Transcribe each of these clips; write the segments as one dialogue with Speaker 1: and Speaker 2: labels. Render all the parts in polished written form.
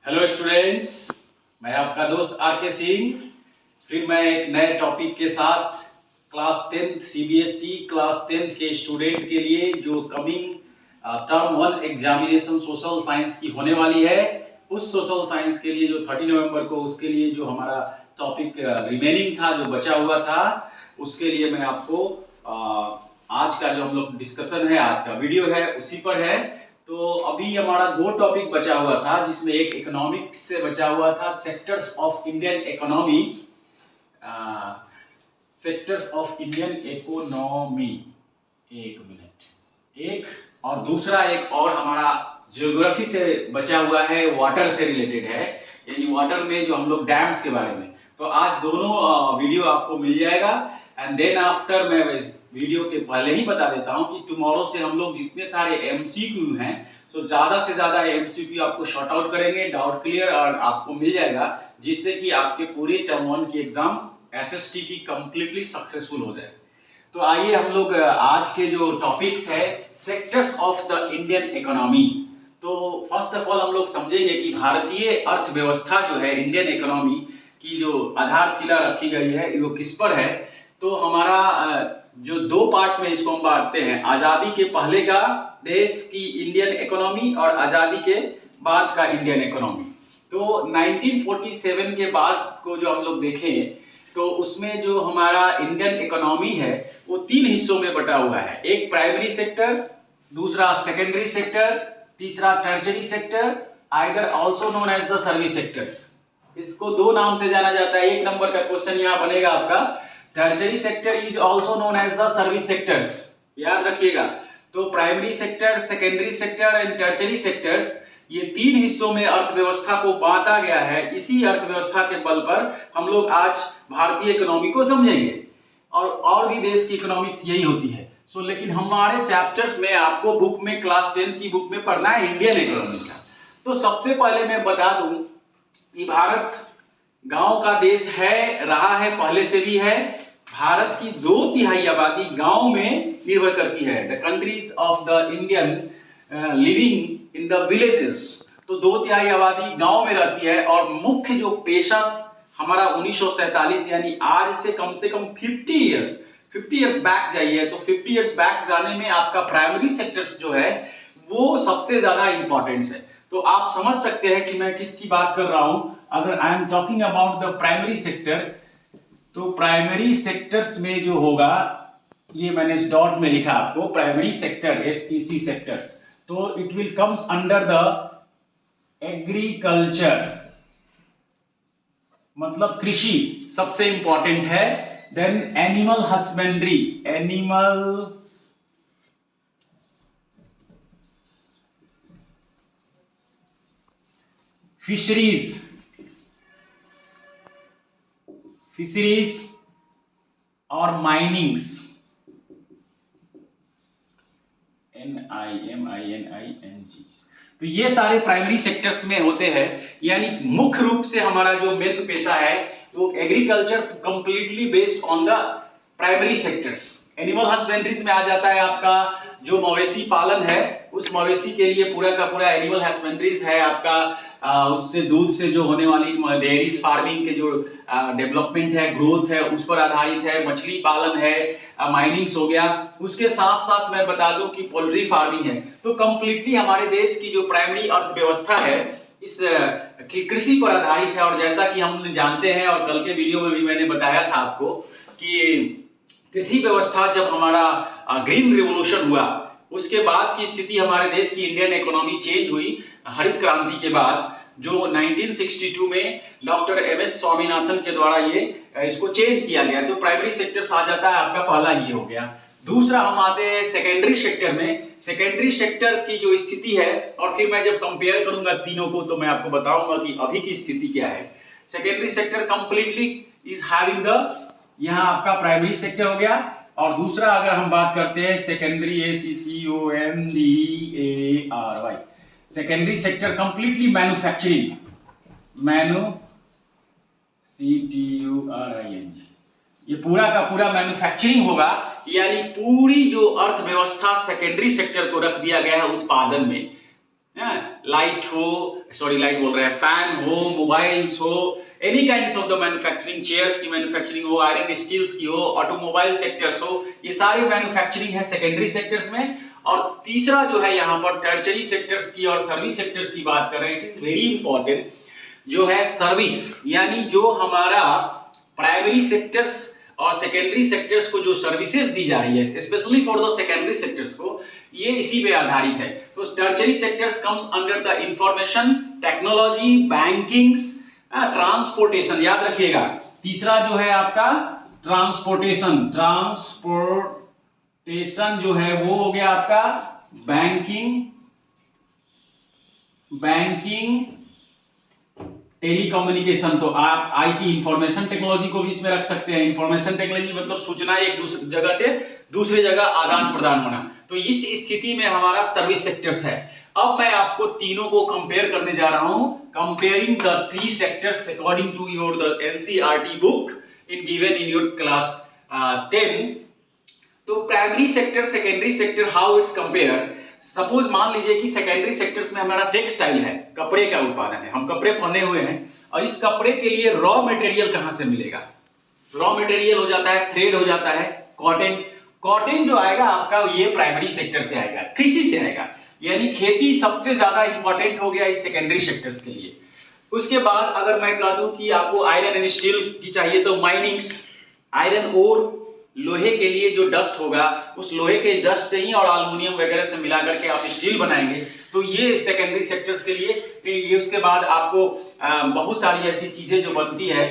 Speaker 1: Hello students, मैं आपका दोस्त आर के सिंह। फिर मैं एक नए टॉपिक के साथ class 10th CBSE class 10th के स्टूडेंट के लिए जो coming term 1 examination social science की होने वाली है, उस सोशल साइंस के लिए जो 30 नवंबर को उसके लिए जो हमारा टॉपिक रिमेनिंग था, जो बचा हुआ था, उसके लिए मैं आपको आज का जो हम लोग डिस्कशन है, आज का वीडियो है, उसी पर है। तो अभी हमारा दो टॉपिक बचा हुआ था, जिसमें एक इकोनॉमिक्स से बचा हुआ था, sectors of Indian economy, sectors of Indian economy. एक मिनट, एक और दूसरा एक और हमारा ज्योग्राफी से बचा हुआ है, वाटर से रिलेटेड है, यानी वाटर में जो हम लोग डैम्स के बारे में। तो आज दोनों वीडियो आपको मिल जाएगा। एंड देन आफ्टर मैं वीडियो के पहले ही बता देता हूं कि टुमारो से हम लोग जितने सारे एमसीक्यू हैं, तो ज्यादा से ज्यादा एमसीक्यू आपको शॉर्ट आउट करेंगे, डाउट क्लियर और आपको मिल जाएगा, जिससे कि आपके पूरी टर्म 1 की एग्जाम एसएसटी की कंप्लीटली सक्सेसफुल हो जाए। तो आइए हम लोग आज के जो टॉपिक्स है, sectors of the Indian economy. तो फर्स्ट ऑफ ऑल हम लोग समझेंगे कि भारतीय अर्थव्यवस्था जो है, इंडियन इकोनॉमी की जो आधारशिला रखी गई है, वो किस पर है। तो हमारा जो दो पार्ट में इसको हम बांटते हैं, आजादी के पहले का देश की इंडियन इकोनॉमी और आजादी के बाद का इंडियन इकोनॉमी। तो 1947 के बाद को जो हम लोग देखें, तो उसमें जो हमारा इंडियन इकोनॉमी है वो तीन हिस्सों में बटा हुआ है। एक प्राइमरी सेक्टर, दूसरा सेकेंडरी सेक्टर, तीसरा tertiary sector, either also known as the service sectors. इसको दो नाम से जाना जाता है। एक नंबर का क्वेश्चन यहाँ बनेगा आपका, tertiary sector is also known as the service sectors, याद रखिएगा। तो primary sector, secondary sector and tertiary sectors, ये तीन हिस्सों में अर्थव्यवस्था को बांटा गया है। इसी अर्थव्यवस्था के बल पर हम लोग आज भारतीय इकोनॉमी को समझेंगे, और भी देश की इकोनॉमिक्स यही होती है। लेकिन हमारे चैप्टर्स में आपको बुक में, क्लास 10th की बुक में पढ़ना है इंडियन इकोनॉमी का। तो सबसे पहले मैं बता दूं कि भारत गांव का देश है, रहा है, पहले से भी है। भारत की 2/3 आबादी गांव में निर्भर करती है। The countries of the Indian living in the villages. तो 2/3 आबादी गांव में रहती है। और मुख्य जो पेशा हमारा 1947, यानी आज से कम 50 इयर्स बैक जाइए, तो 50 इयर्स बैक जाने में आपका प्राइमरी सेक्टर्स जो है वो सबसे ज्यादा इंपॉर्टेंस है। तो आप समझ सकते हैं कि मैं किसकी बात कर रहा हूं। अगर I am talking about the primary sector, तो प्राइमरी सेक्टर्स में जो होगा, ये मैंने इस डॉट में लिखा आपको, प्राइमरी सेक्टर, एसईसी सेक्टर्स, तो it will comes under the agriculture, मतलब कृषि सबसे इंपॉर्टेंट है। Then animal husbandry, animal fisheries, और माइनिंग्स, MINING। तो ये सारे प्राइमरी सेक्टर्स में होते हैं। यानी मुख्य रूप से हमारा जो मेन पेशा है वो agriculture, completely based on the primary sectors. Animal husbandries में आ जाता है आपका जो मवेशी पालन है, उस मवेशी के लिए पूरा का पूरा एनिमल हस्बेंड्रीज है आपका। उससे दूध से जो होने वाली डेयरीज फार्मिंग के जो डेवलपमेंट है, ग्रोथ है, उस पर आधारित है। मछली पालन है, माइनिंग्स हो गया। उसके साथ साथ मैं बता दूं कि पोल्ट्री फार्मिंग है। तो कंप्लीटली हमारे देश की जो प्राइमरी अर्थव्यवस्था है इस कृषि पर आधारित है। और जैसा कि हम जानते हैं, और कल के वीडियो में भी मैंने बताया था आपको, कि कृषि व्यवस्था जब हमारा ग्रीन रिवॉल्यूशन हुआ, उसके बाद की स्थिति हमारे देश की इंडियन इकोनॉमी चेंज हुई हरित क्रांति के बाद, जो 1962 में डॉक्टर MS स्वामीनाथन के द्वारा ये इसको चेंज किया गया। तो प्राइमरी सेक्टर आ जाता है आपका, पहला ये हो गया। दूसरा हम आते हैं सेकेंडरी सेक्टर में। सेकेंडरी सेक्टर की जो स्थिति है, और फिर मैं जब कंपेयर करूंगा तीनों को, तो मैं आपको बताऊंगा कि अभी की स्थिति क्या है। Secondary sector completely is having the, यहाँ आपका प्राइमरी सेक्टर हो गया। और दूसरा अगर हम बात करते हैं secondary, SECONDARY, secondary sector completely manufacturing, CTURING, ये पूरा का पूरा मैन्युफैक्चरिंग होगा। यानी पूरी जो अर्थव्यवस्था सेकेंडरी सेक्टर को रख दिया गया है उत्पादन में। लाइट हो, सॉरी लाइट बोल रहे हैं, फैन हो, मोबाइल्स हो, any kinds of the manufacturing, chairs की मैन्युफैक्चरिंग हो, आयरन स्टील्स की हो, ऑटोमोबाइल सेक्टर्स हो, ये सारे मैन्युफैक्चरिंग है सेकेंडरी सेक्टर्स में। और तीसरा जो है यहाँ पर टर्शरी सेक्टर्स की और सर्विस सेक्टर्स की बात कर रहे हैं। इट इज वेरी इंपॉर्टेंट जो है सर्विस, यानी जो हमारा प्राइमरी सेक्टर्स और सेकेंडरी सेक्टर्स को जो सर्विसेज दी जा रही है, specially for the secondary sectors को, ये इसी पे आधारित है। तो tertiary sectors comes under the information technology, bankings, transportation, याद रखिएगा। तीसरा जो है आपका ट्रांसपोर्टेशन, ट्रांसपोर्टेशन जो है वो हो गया आपका बैंकिंग टेलीकम्युनिकेशन। तो आप आईटी, इंफॉर्मेशन टेक्नोलॉजी को भी इसमें रख सकते हैं। इंफॉर्मेशन टेक्नोलॉजी मतलब सूचना एक दूसरी जगह से दूसरी जगह आदान प्रदान होना। तो इस स्थिति में हमारा सर्विस सेक्टर्स है। अब मैं आपको तीनों को कंपेयर करने जा रहा हूं, comparing the three sectors according to your the NCERT book in given in your class 10। तो primary sector, secondary sector, how it's compare. Suppose मान लीजिए कि सेकेंडरी सेक्टर्स में हमारा टेक्सटाइल है, कपड़े का उत्पादन है, हम कपड़े पहने हुए हैं और इस कपड़े के लिए रॉ मटेरियल कहां से मिलेगा? रॉ मटेरियल हो जाता है, थ्रेड हो जाता है, कॉटन। कॉटन जो आएगा आपका ये प्राइमरी सेक्टर से आएगा, कृषि से आएगा, यानी खेती सबसे ज्यादा इंपॉर्टेंट हो गया इस सेकेंडरी सेक्टर्स के लिए। उसके बाद अगर मैं कह दूं कि आपको आयरन एंड स्टील की चाहिए तो माइनिंग्स, आयरन और लोहे के लिए जो डस्ट होगा उस लोहे के डस्ट से ही और एल्युमिनियम वगैरह से मिला करके आप स्टील बनाएंगे, तो ये सेकेंडरी सेक्टर्स के लिए ये। उसके बाद आपको बहुत सारी ऐसी चीजें जो बनती है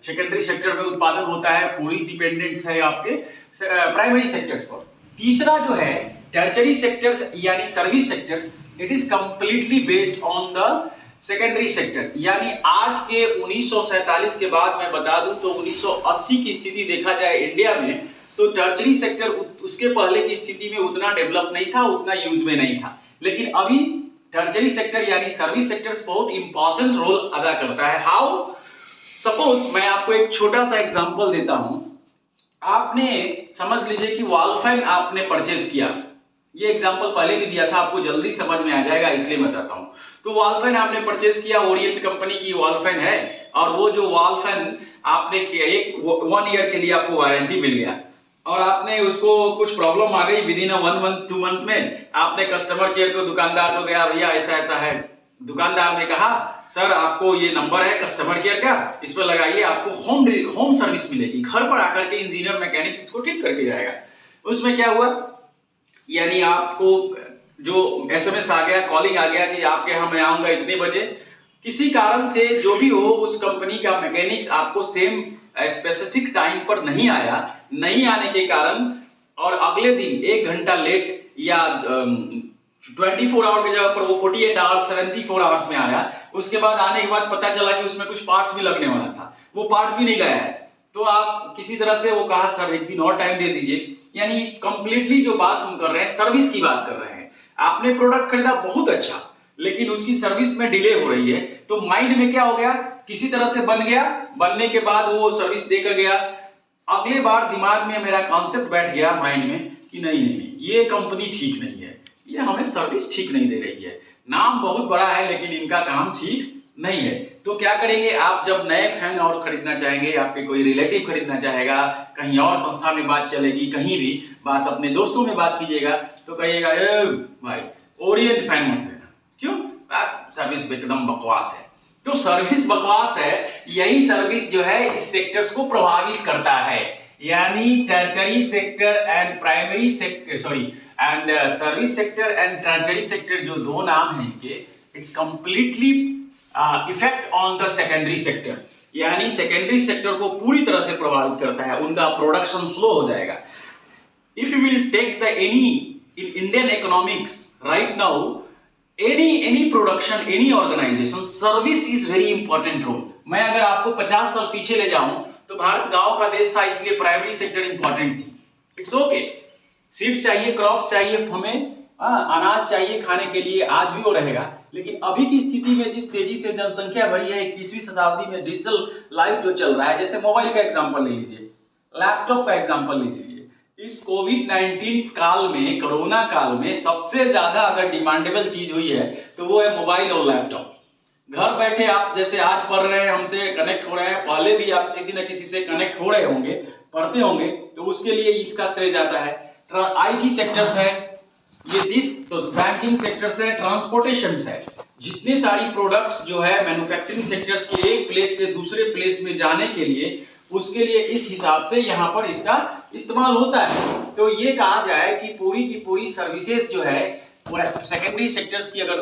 Speaker 1: सेकेंडरी सेक्टर में उत्पादन होता है, पूरी डिपेंडेंस है आपके प्राइमरी सेक्टर्स पर। तीसरा जो है टर्शरी सेक्टर्स यानी service sectors, it is completely based on the secondary sector. यानी आज के 1947 के बाद मैं बता दूं तो 1980 की स्थिति देखा जाए इंडिया में, तो टर्शरी सेक्टर उसके पहले की स्थिति में उतना डेवलप नहीं था, उतना यूज में नहीं था। लेकिन अभी टर्शरी सेक्टर यानी सर्विस सेक्टर्स बहुत इंपॉर्टेंट रोल अदा करता है। हाउ? सपोज मैं आपको एक छोटा सा एग्जांपल देता हूं। आपने समझ लीजिए कि वॉल फैन आपने परचेज किया, ये एग्जांपल पहले भी दिया था, आपको जल्दी समझ में आ जाएगा इसलिए बताता हूं। तो वॉल फैन आपने परचेज किया, ओरिएंट कंपनी की वॉल फैन है, और वो जो वॉल फैन आपने किया, एक 1 ईयर के लिए आपको वारंटी मिल गया, और आपने उसको कुछ प्रॉब्लम आ गई विद इन 1 मंथ 2 मंथ में, आपने कस्टमर केयर को, दुकानदार को गया, भैया ऐसा ऐसा है। दुकानदार ने कहा सर आपको ये नंबर है कस्टमर केयर का, इस पर लगाइए, आपको होम सर्विस मिलेगी, घर पर आकर के इंजीनियर मैकेनिक इसको ठीक करके जाएगा। उसमें क्या हुआ, यानी आपको जो एसएमएस आ गया, कॉलिंग आ गया कि आपके यहाँ मैं आऊंगा इतने बजे, किसी कारण से जो भी हो उस कंपनी का मैकेनिक्स आपको सेम स्पेसिफिक टाइम पर नहीं आया, नहीं आने के कारण, और अगले दिन 1 घंटा लेट, या 24 आवर की जगह पर वो 48 आवर्स 74 आवर्स में आया। उसके बाद आने के बाद पता चला कि उसमें कुछ पार्ट्स भी लगने वाला था, वो पार्ट्स भी नहीं लाया है, तो आप किसी तरह से वो कहा सर 1 दिन और टाइम दे दीजिए। यानी कंप्लीटली जो बात हम कर रहे हैं सर्विस की बात कर रहे हैं। आपने प्रोडक्ट खरीदा बहुत अच्छा, लेकिन उसकी सर्विस में डिले हो रही है, तो माइंड में क्या हो गया, किसी तरह से बन गया, बनने के बाद वो सर्विस देकर गया। अगले बार दिमाग में मेरा कॉन्सेप्ट बैठ गया माइंड में कि नहीं नहीं नहीं, ये कंपनी ठीक नहीं है, ये हमें सर्विस ठीक नहीं दे रही है, नाम बहुत बड़ा है लेकिन इनका काम ठीक नहीं है। तो क्या करेंगे आप, जब नए फैन और खरीदना चाहेंगे, आपके कोई रिलेटिव खरीदना चाहेगा, कहीं और संस्था में बात चलेगी, कहीं भी बात अपने दोस्तों में बात कीजिएगा, तो कहिएगा ए भाई ओरिएंट फैन मत लेना, क्यों? सर्विस एकदम बकवास है। तो सर्विस बकवास है, यही सर्विस जो है इस सेक्टर्स को प्रभावित करता है। यानी tertiary sector and primary sector, sorry, and service sector and tertiary sector, जो दो नाम हैं इनके, it's completely effect on the secondary sector, यानी सेकेंडरी सेक्टर को पूरी तरह से प्रभावित करता है, उनका प्रोडक्शन स्लो हो जाएगा। If you will take the any in Indian economics right now, any production, any organisation, service is very important role. मैं अगर आपको 50 साल पीछे ले जाऊं तो भारत गांव का देश था, इसलिए प्राइमरी सेक्टर इंपॉर्टेंट थी। इट्स ओके, सीड्स चाहिए, क्रॉप्स चाहिए, हमें अनाज चाहिए खाने के लिए, आज भी वो रहेगा। लेकिन अभी की स्थिति में जिस तेजी से जनसंख्या बढ़ी है, 21वीं शताब्दी में डिजिटल लाइफ जो चल रहा है, जैसे मोबाइल का एग्जांपल ले लीजिए, लैपटॉप का एग्जांपल लीजिए, इस कोविड-19 काल में, कोरोना काल में सबसे ज्यादा अगर डिमांडेबल चीज हुई है तो वो है मोबाइल और लैपटॉप। घर बैठे आप जैसे आज पढ़ रहे हैं, हमसे कनेक्ट हो रहे हैं, पहले भी आप किसी न किसी से कनेक्ट हो रहे होंगे, पढ़ते होंगे, तो उसके लिए इसका श्रेय जाता है। आईटी सेक्टर्स है ये, तो बैंकिंग सेक्टर्स है, ट्रांसपोर्टेशन है, जितने सारी प्रोडक्ट्स जो है मैन्युफैक्चरिंग सेक्टर्स के एक प्लेस से दूसरे प्लेस में जाने के लिए, उसके लिए इस हिसाब से यहाँ पर इसका इस्तेमाल होता है। तो ये कहा जाए कि पूरी की पूरी सर्विसेज जो है सेकेंडरी सेक्टर्स की अगर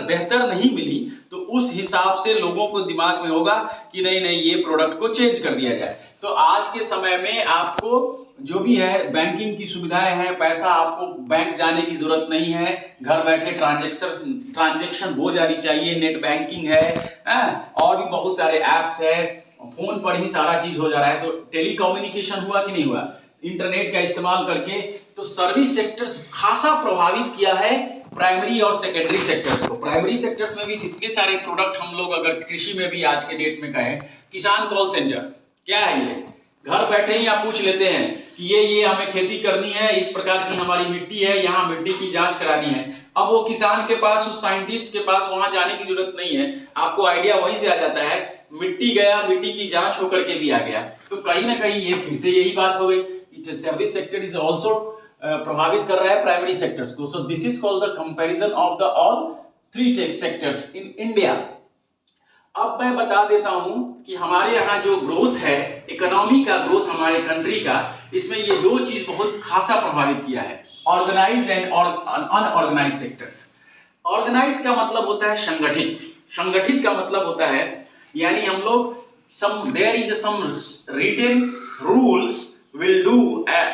Speaker 1: बेहतर नहीं मिली तो उस हिसाब से लोगों को दिमाग में होगा कि नहीं नहीं ये प्रोडक्ट को चेंज कर दिया जाए। तो आज के समय में आपको जो भी है बैंकिंग की सुविधाएं हैं, पैसा आपको बैंक जाने की जरूरत नहीं है, घर बैठे ट्रांजैक्शन हो जानी चाहिए, नेट बैंकिंग है और भी बहुत सारे ऐप्स है, फोन पर ही सारा चीज हो जा रहा है। तो टेलीकम्युनिकेशन हुआ कि नहीं हुआ इंटरनेट का इस्तेमाल करके। तो सर्विस सेक्टर्स खासा प्रभावित किया है प्राइमरी और सेकेंडरी सेक्टर्स को। प्राइमरी सेक्टर्स में भी जितने सारे प्रोडक्ट हम लोग अगर कृषि में भी आज के डेट में कहें, किसान कॉल सेंटर क्या है, ये घर बैठे ही आप पूछ लेते हैं कि ये हमें खेती करनी है, इस प्रकार की हमारी मिट्टी है, यहाँ मिट्टी की जांच करानी है। अब वो किसान के पास, उस साइंटिस्ट के पास वहां जाने की जरूरत नहीं है, आपको आइडिया वहीं से आ जाता है, मिट्टी गया, मिट्टी की जांच होकर के भी आ गया। तो कहीं ना कहीं ये फिर से यही बात हो गई, सर्विस सेक्टर इज ऑल्सो प्रभावित कर रहा है प्राइमरी सेक्टर्स को। So this is called the comparison of the all three tech sectors in India. अब मैं बता देता हूं कि हमारे यहाँ जो ग्रोथ है, इकोनॉमी का ग्रोथ हमारे कंट्री का, इसमें ये दो चीज बहुत खासा प्रभावित किया है, organised and unorganised sectors. Organise का मतलब होता है संगठित, संगठित का मतलब होता है यानी हम लोग there is some written rules will do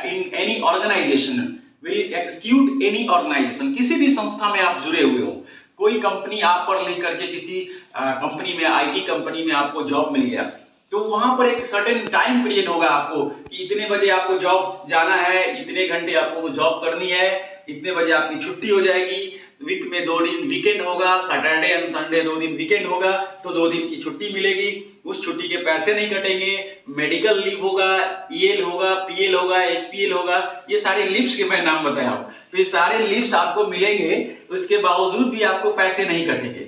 Speaker 1: in any organization, will execute any organization। किसी भी संस्था में आप जुड़े हुए हो, कोई कंपनी आप पढ़ लिख करके किसी कंपनी में, आईटी कंपनी में आपको जॉब मिल गया, तो वहां पर एक सर्टेन टाइम पीरियड होगा आपको कि इतने बजे आपको जॉब जाना है, इतने घंटे आपको वो जॉब करनी है, इतने बजे आपकी छुट्टी हो जाएगी, वीक में 2 दिन वीकेंड होगा, सैटरडे एंड संडे 2 दिन वीकेंड होगा, तो 2 दिन की छुट्टी मिलेगी, उस छुट्टी के पैसे नहीं कटेंगे, मेडिकल लीव होगा, ईएल होगा, पीएल होगा, एचपीएल होगा, ये सारे लीव्स के मैं नाम बताया हूं। तो ये सारे लीव्स आपको मिलेंगे, उसके बावजूद भी आपको पैसे नहीं कटेंगे।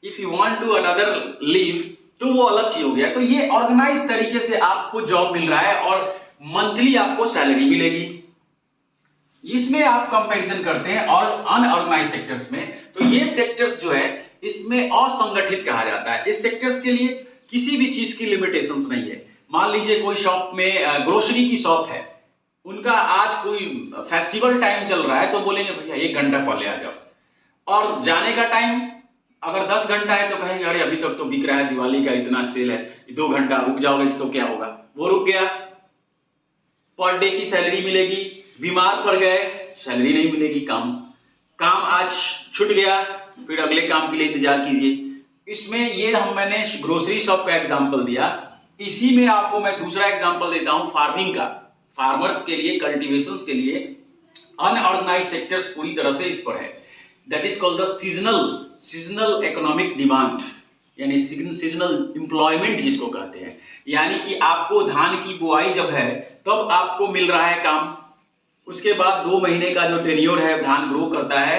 Speaker 1: If you want to another leave तो वो अलग चीज हो गया। तो ये ऑर्गेनाइज तरीके से आपको जॉब मिल रहा है और मंथली आपको सैलरी मिलेगी। इसमें आप कंपैरिजन करते हैं और अनऑर्गेनाइज सेक्टर्स में, तो ये सेक्टर्स जो है इसमें असंगठित कहा जाता है। इस सेक्टर्स के लिए किसी भी चीज की लिमिटेशंस नहीं है। मान लीजिए कोई शॉप में ग्रोसरी की शॉप है, उनका आज कोई फेस्टिवल टाइम चल रहा है तो बोलेंगे भैया 1 घंटा पहले आ जाओ, और जाने का टाइम अगर 10 घंटा है तो कहेंगे अरे अभी तक तो बिक रहा है, दिवाली का इतना सेल है, 2 घंटा रुक जाओगे तो क्या होगा, वो रुक गया, पर डे की सैलरी मिलेगी। बीमार पड़ गए, सैलरी नहीं मिलेगी, काम आज छूट गया, फिर अगले काम के लिए इंतजार कीजिए। इसमें ये मैंने ग्रोसरी शॉप का एग्जांपल दिया। इसी में आपको मैं दूसरा एग्जांपल देता हूं फार्मिंग का। फार्मर्स के लिए, कल्टीवेशंस के लिए अनऑर्गेनाइज सेक्टर्स पूरी तरह से इस पर है। That is called the seasonal economic demand, यानी सीजनल एम्प्लॉयमेंट जिसको कहते हैं। यानी कि आपको धान की बुआई जब है तब आपको मिल रहा है काम, उसके बाद 2 महीने का जो टेन्योर है, धान ग्रो करता है,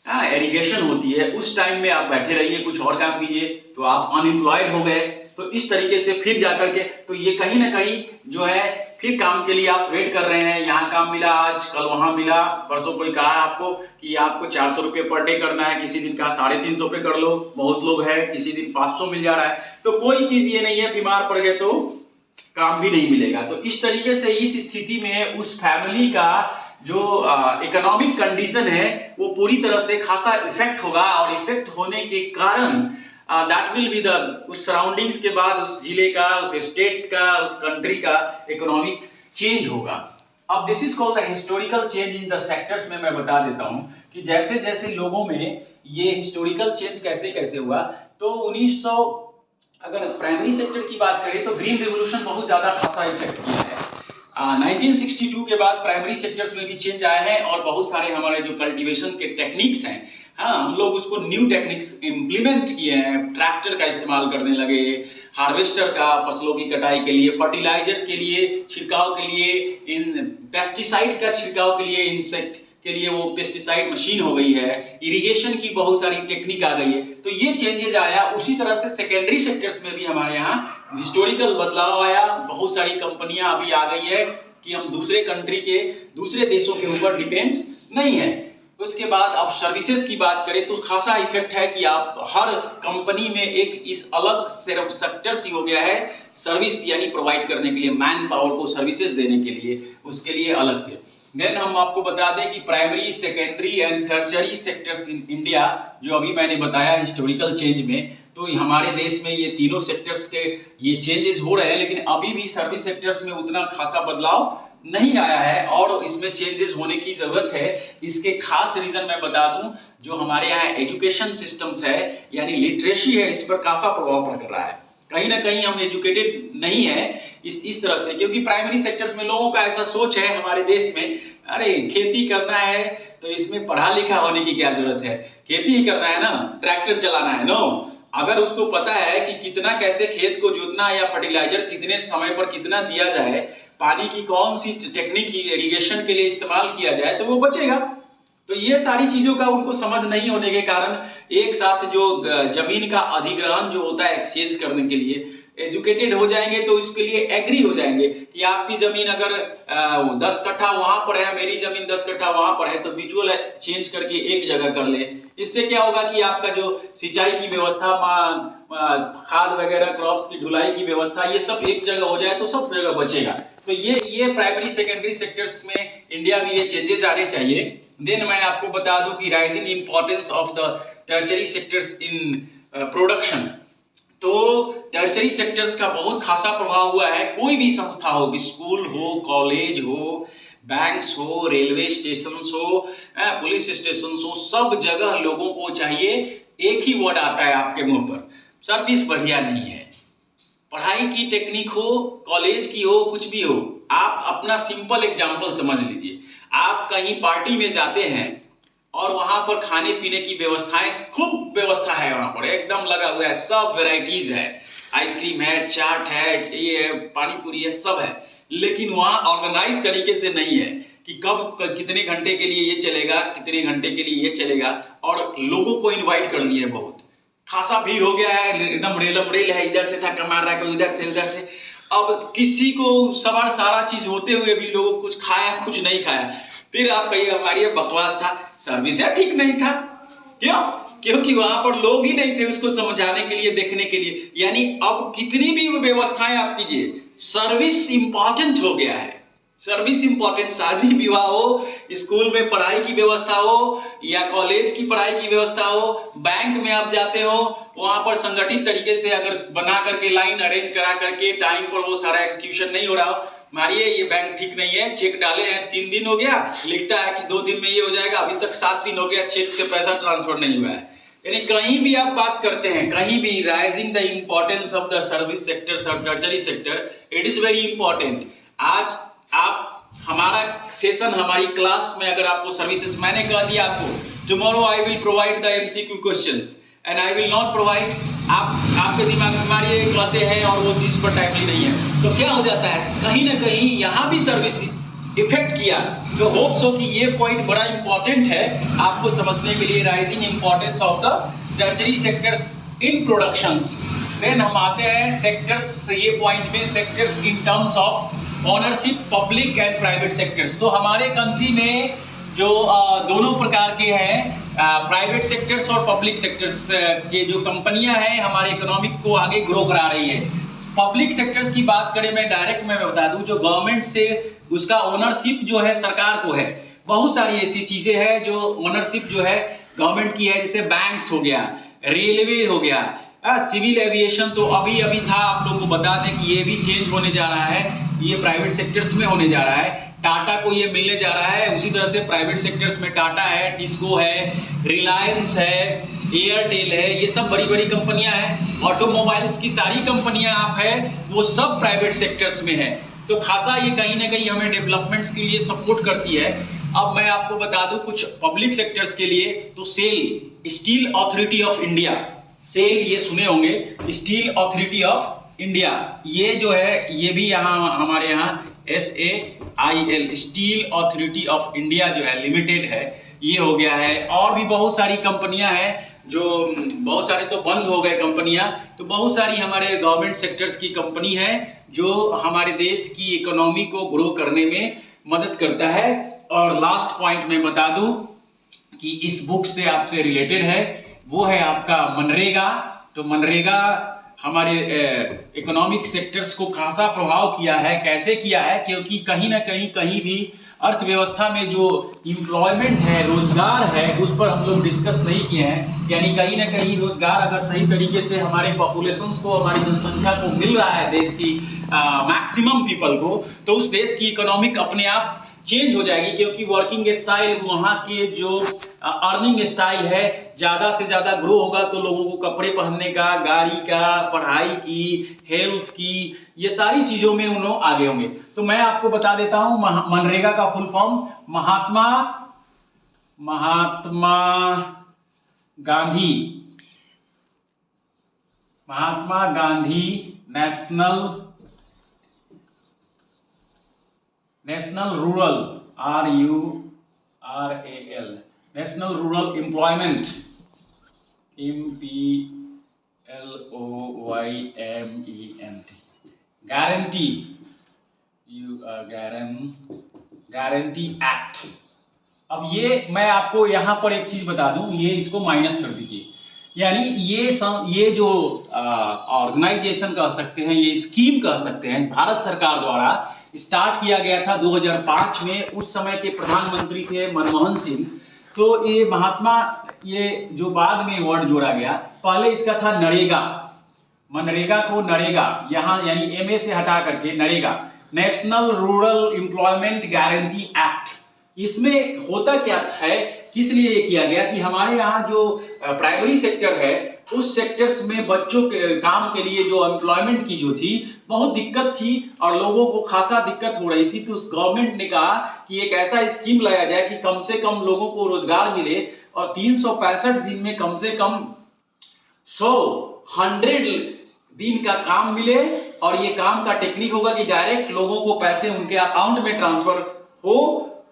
Speaker 1: एरिगेशन होती है, उस टाइम में आप बैठे रहिए, कुछ और काम कीजिए, तो आप अनएम्प्लॉयड हो गए। तो इस तरीके से फिर जाकर के, तो ये कहीं ना कहीं जो है फिर काम के लिए आप वेट कर रहे हैं, यहाँ काम मिला आज, कल वहां मिला, परसों कोई कहा आपको कि आपको 400 रुपये पर डे करना है, किसी दिन कहा 350 पे कर लो, बहुत लोग है, किसी दिन 500 मिल जा रहा है। तो कोई चीज ये नहीं है बीमार पड़ गए तो काम भी नहीं मिलेगा। तो इस तरीके से इस स्थिति में उस फैमिली का जो इकोनॉमिक कंडीशन है वो पूरी तरह से खासा इफेक्ट होगा, और इफेक्ट होने के कारण दैट विल बी द उस सराउंडिंग्स के बाद उस जिले का, उस स्टेट का, उस कंट्री का इकोनॉमिक चेंज होगा। अब this is called the historical change in the sectors में मैं बता देता हूं कि जैसे जैसे लोगों में ये हिस्टोरिकल चेंज कैसे कैसे हुआ। तो 1900 अगर प्राइमरी सेक्टर की बात करें तो ग्रीन रेवोल्यूशन बहुत ज्यादा खासा इफेक्ट किया है। 1962 के बाद प्राइमरी सेक्टर्स में भी चेंज आए हैं, और बहुत सारे हमारे जो कल्टीवेशन के टेक्निक्स हैं, हाँ हम लोग उसको न्यू टेक्निक्स इम्प्लीमेंट किए हैं, ट्रैक्टर का इस्तेमाल करने लगे, हार्वेस्टर का फसलों की कटाई के लिए, फर्टिलाइजर के लिए छिड़काव के लिए, इन पेस्टिसाइड का छिड़काव के लिए, इंसेक्ट के लिए वो पेस्टिसाइड मशीन हो गई है, इरिगेशन की बहुत सारी टेक्निक आ गई है। तो ये चेंजेज आया। उसी तरह से सेकेंडरी सेक्टर्स में भी हमारे यहाँ हिस्टोरिकल बदलाव आया। बहुत सारी कंपनियां अभी आ गई है कि हम दूसरे कंट्री के, दूसरे देशों के ऊपर डिपेंड्स नहीं है। उसके बाद अब सर्विसेज की बात करें तो खासा इफेक्ट है कि आप हर कंपनी में एक इस अलग सेक्टर सी हो गया है सर्विस यानी प्रोवाइड करने के लिए, मैन पावर को सर्विसेज देने के लिए, उसके लिए अलग से। देन हम आपको बता दें कि primary, secondary and tertiary sectors in India, जो अभी मैंने बताया हिस्टोरिकल चेंज में, तो हमारे देश में ये तीनों सेक्टर्स के ये चेंजेस हो रहे हैं, लेकिन अभी भी सर्विस सेक्टर्स में उतना खासा बदलाव नहीं आया है और इसमें चेंजेस होने की जरूरत है। इसके खास रीजन मैं बता दूं, जो हमारे यहाँ एजुकेशन सिस्टम्स है यानी लिटरेसी है, इस पर काफी प्रभाव पड़ रहा है। कहीं ना कहीं हम एजुकेटेड नहीं है इस तरह से, क्योंकि प्राइमरी सेक्टर्स में लोगों का ऐसा सोच है हमारे देश में, अरे खेती करना है तो इसमें पढ़ा लिखा होने की क्या जरूरत है, खेती ही करना है ना, ट्रैक्टर चलाना है। नो, अगर उसको पता है कि कितना कैसे खेत को जोतना या फर्टिलाइजर कितने समय पर कितना दिया जाए, पानी की कौन सी टेक्निक इरिगेशन के लिए इस्तेमाल किया जाए, तो वो बचेगा। तो ये सारी चीजों का उनको समझ नहीं होने के कारण एक साथ जो जमीन का अधिग्रहण जो होता है एक्सचेंज करने के लिए, एजुकेटेड हो जाएंगे तो इसके लिए एग्री हो जाएंगे कि आपकी जमीन अगर 10 कट्ठा वहां पर है, मेरी जमीन 10 कट्ठा वहां पर है, तो म्यूचुअल चेंज करके एक जगह कर ले। इससे क्या होगा कि आपका जो सिंचाई की व्यवस्था, खाद वगैरह, क्रॉप्स की ढुलाई की व्यवस्था, ये सब एक जगह हो जाए तो सब जगह बचेगा। तो ये प्राइमरी सेकेंडरी सेक्टर्स में इंडिया में ये चेंजेस आने चाहिए। देन मैं आपको बता दूं कि rising importance of the tertiary sectors in production. तो टर्शियरी सेक्टर्स का बहुत खासा प्रभाव हुआ है। कोई भी संस्था हो, स्कूल हो, कॉलेज हो, बैंक्स हो, रेलवे स्टेशन हो, पुलिस स्टेशन हो, सब जगह लोगों को चाहिए, एक ही वर्ड आता है आपके मुंह पर, सर्विस बढ़िया नहीं है। पढ़ाई की टेक्निक हो, कॉलेज की हो, कुछ भी हो, आप अपना सिंपल एग्जांपल समझ लीजिए। आप कहीं पार्टी में जाते हैं और वहां पर खाने पीने की व्यवस्थाएं, खूब व्यवस्था है, वहां पर एकदम लगा हुआ है, सब वेराइटीज है, आइसक्रीम है, चाट है, ये है, पानी पूरी है, सब है, लेकिन वहां ऑर्गेनाइज तरीके से नहीं है कि कब कितने घंटे के लिए ये चलेगा, कितने घंटे के लिए ये चलेगा, और लोगों को इन्वाइट कर दिए, बहुत खासा भीड़ हो गया है, एकदम रेलम रेल है, इधर से धक्का मार रहा है, कोई इधर से उधर से। अब किसी को सवार सारा चीज होते हुए भी लोगों को कुछ खाया, कुछ नहीं खाया, फिर आप कहिए हमारी बकवास था, सर्विस या ठीक नहीं था। क्यों? क्योंकि वहां पर लोग ही नहीं थे उसको समझाने के लिए, देखने के लिए। यानी अब कितनी भी व्यवस्थाएं आप कीजिए, सर्विस इंपॉर्टेंट हो गया है, सर्विस इंपॉर्टेंट। शादी विवाह हो, स्कूल में पढ़ाई की व्यवस्था हो या कॉलेज की पढ़ाई की व्यवस्था हो, बैंक में आप जाते हो, वहां पर संगठित तरीके से अगर बना करके लाइन अरेंज करा करके टाइम पर वो सारा एग्जीक्यूशन नहीं हो रहा हो, मारिए ये बैंक ठीक नहीं है, चेक डाले हैं 3 दिन हो गया, लिखता है कि 2 दिन में ये हो जाएगा, अभी तक 7 दिन हो गया, चेक से पैसा ट्रांसफर नहीं हुआ है। यानी कहीं भी आप बात करते हैं, कहीं भी rising the importance of the service sector, tertiary sector, it is very important. आज आप हमारा सेशन, हमारी क्लास में अगर आपको सर्विसेज, मैंने कह दिया आपको tomorrow I will provide the MCQ questions and I will not provide, आपके दिमाग में हमारे कहते हैं और वो चीज पर टाइमली नहीं है, तो क्या हो जाता है, कहीं ना कहीं यहाँ भी सर्विस इफेक्ट किया। तो होप्स हो कि ये पॉइंट बड़ा इंपॉर्टेंट है आपको समझने के लिए, rising importance of the tertiary sectors in productions. Then हम आते हैं सेक्टर्स, ये पॉइंट में sectors in terms of ownership, public and private sectors. तो हमारे कंट्री में जो दोनों प्रकार के हैं, प्राइवेट सेक्टर्स और पब्लिक सेक्टर्स के जो कंपनियां हैं, हमारे इकोनॉमिक को आगे ग्रो करा रही है। पब्लिक सेक्टर्स की बात करें, मैं डायरेक्ट मैं बता दूं, जो गवर्नमेंट से उसका ओनरशिप जो है सरकार को है। बहुत सारी ऐसी चीजें हैं जो ओनरशिप जो है गवर्नमेंट की है, जैसे बैंक्स हो गया, रेलवे हो गया, सिविल एविएशन तो अभी अभी था, आप लोग को बता दें कि ये भी चेंज होने जा रहा है, ये प्राइवेट सेक्टर्स में होने जा रहा है। टाटा को ये मिलने जा रहा है, उसी तरह से प्राइवेट सेक्टर्स में टाटा है, टिस्को है, रिलायंस है, एयरटेल है, ये सब बड़ी बड़ी कंपनियां हैं। ऑटोमोबाइल्स की सारी कंपनियां आप है, वो सब प्राइवेट सेक्टर्स में है। तो खासा ये कहीं ना कहीं हमें डेवलपमेंट्स के लिए सपोर्ट करती है। अब मैं आपको बता दूं कुछ पब्लिक सेक्टर्स के लिए, तो SAIL, steel authority of India, SAIL ये सुने होंगे, स्टील अथॉरिटी ऑफ इंडिया, ये जो है ये भी यहाँ हमारे यहाँ SAIL steel authority of India जो है लिमिटेड है, ये हो गया है। और भी बहुत सारी कंपनियां हैं जो बहुत सारे तो बंद हो गए कंपनियां, तो बहुत सारी हमारे गवर्नमेंट सेक्टर्स की कंपनी है जो हमारे देश की इकोनॉमी को ग्रो करने में मदद करता है। और लास्ट पॉइंट मैं बता दूं कि इस बुक से आपसे रिलेटेड है, वो है आपका मनरेगा। तो मनरेगा हमारे इकोनॉमिक सेक्टर्स को खासा प्रभाव किया है। कैसे किया है? क्योंकि कहीं ना कहीं भी अर्थव्यवस्था में जो एम्प्लॉयमेंट है, रोजगार है, उस पर हम लोग डिस्कस नहीं किए हैं। यानी कहीं ना कहीं रोजगार अगर सही तरीके से हमारे पॉपुलेशंस को, हमारी जनसंख्या को मिल रहा है, देश की मैक्सिमम पीपल को, तो उस देश की इकोनॉमिक अपने आप चेंज हो जाएगी। क्योंकि वर्किंग स्टाइल, वहाँ के जो अर्निंग स्टाइल है, ज़्यादा से ज़्यादा ग्रो होगा तो लोगों को कपड़े पहनने का, गाड़ी का, पढ़ाई की, हेल्थ की, ये सारी चीज़ों में उन लोग आगे होंगे। तो मैं आपको बता देता हूँ मनरेगा का full form Mahatma Gandhi national rural RURAL national rural employment EMPLOYMENT guarantee act. अब ये मैं आपको यहाँ पर एक चीज बता दूं, ये इसको माइनस कर दीजिए। यानी ये जो ऑर्गेनाइजेशन कह सकते हैं, ये स्कीम कह सकते हैं, भारत सरकार द्वारा स्टार्ट किया गया था 2005 में। उस समय के प्रधानमंत्री थे मनमोहन सिंह। तो ये महात्मा, ये जो बाद में वर्ड जोड़ा गया, पहले इसका था नरेगा, मनरेगा को नरेगा, यहाँ यानी MA से हटा करके NREGA, national rural employment guarantee act. इसमें होता क्या है, किस लिए ये किया गया कि हमारे यहाँ जो प्राइमरी सेक्टर है, उस सेक्टर्स में बच्चों के काम के लिए जो एम्प्लॉयमेंट की जो थी बहुत दिक्कत थी और लोगों को खासा दिक्कत हो रही थी। तो गवर्नमेंट ने कहा कि एक ऐसा स्कीम लाया जाए कि कम से कम लोगों को रोजगार मिले और 365 दिन में कम से कम 100 दिन का काम मिले। और ये काम का टेक्निक होगा कि डायरेक्ट लोगों को पैसे उनके अकाउंट में ट्रांसफर हो।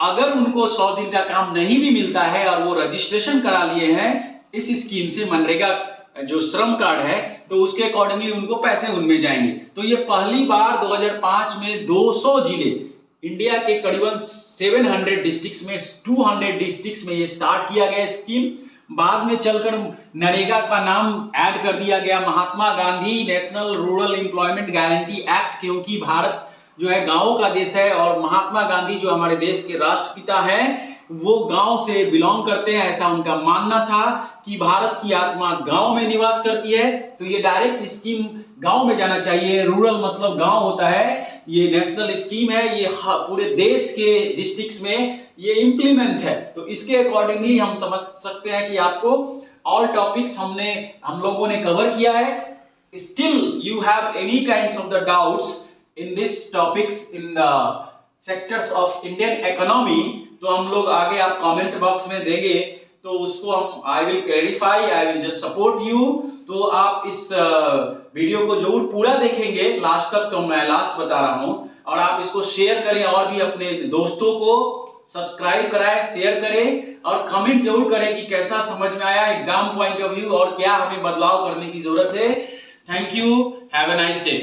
Speaker 1: अगर उनको 100 दिन का काम नहीं भी मिलता है और वो रजिस्ट्रेशन करा लिए हैं इस स्कीम से, मनरेगा जो श्रम कार्ड है, तो उसके अकॉर्डिंगली उनको पैसे उनमें जाएंगे। तो ये पहली बार 2005 में 200 जिले, इंडिया के करीबन 700 डिस्ट्रिक्ट्स में, 200 डिस्ट्रिक्ट्स में ये स्टार्ट किया गया स्कीम। बाद में चलकर नरेगा का नाम ऐड कर दिया गया Mahatma Gandhi national rural employment guarantee act, क्योंकि भारत जो है गांवों का देश है और महात्मा गांधी जो हमारे देश के राष्ट्रपिता हैं वो गांव से बिलोंग करते हैं। ऐसा उनका मानना था कि भारत की आत्मा गांव में निवास करती है। तो ये डायरेक्ट स्कीम गांव में जाना चाहिए। रूरल मतलब गांव होता है। ये नेशनल स्कीम है, ये पूरे देश के डिस्ट्रिक्ट्स में ये इंप्लीमेंट है। तो इसके अकॉर्डिंगली हम समझ सकते हैं कि आपको ऑल टॉपिक्स हम लोगों ने कवर किया है। Still you have any kinds of the doubts in this topics in the sectors of Indian economy, तो हम लोग आगे आप कमेंट बॉक्स में देंगे तो उसको हम I will clarify, I will just support you. तो आप इस वीडियो को जरूर पूरा देखेंगे लास्ट तक, तो मैं लास्ट बता रहा हूं। और आप इसको शेयर करें और भी अपने दोस्तों को सब्सक्राइब कराएं, शेयर करें और कमेंट जरूर करें कि कैसा समझ में आया एग्जाम पॉइंट ऑफ व्यू और क्या हमें बदलाव करने की जरूरत है। Thank you, have a nice day.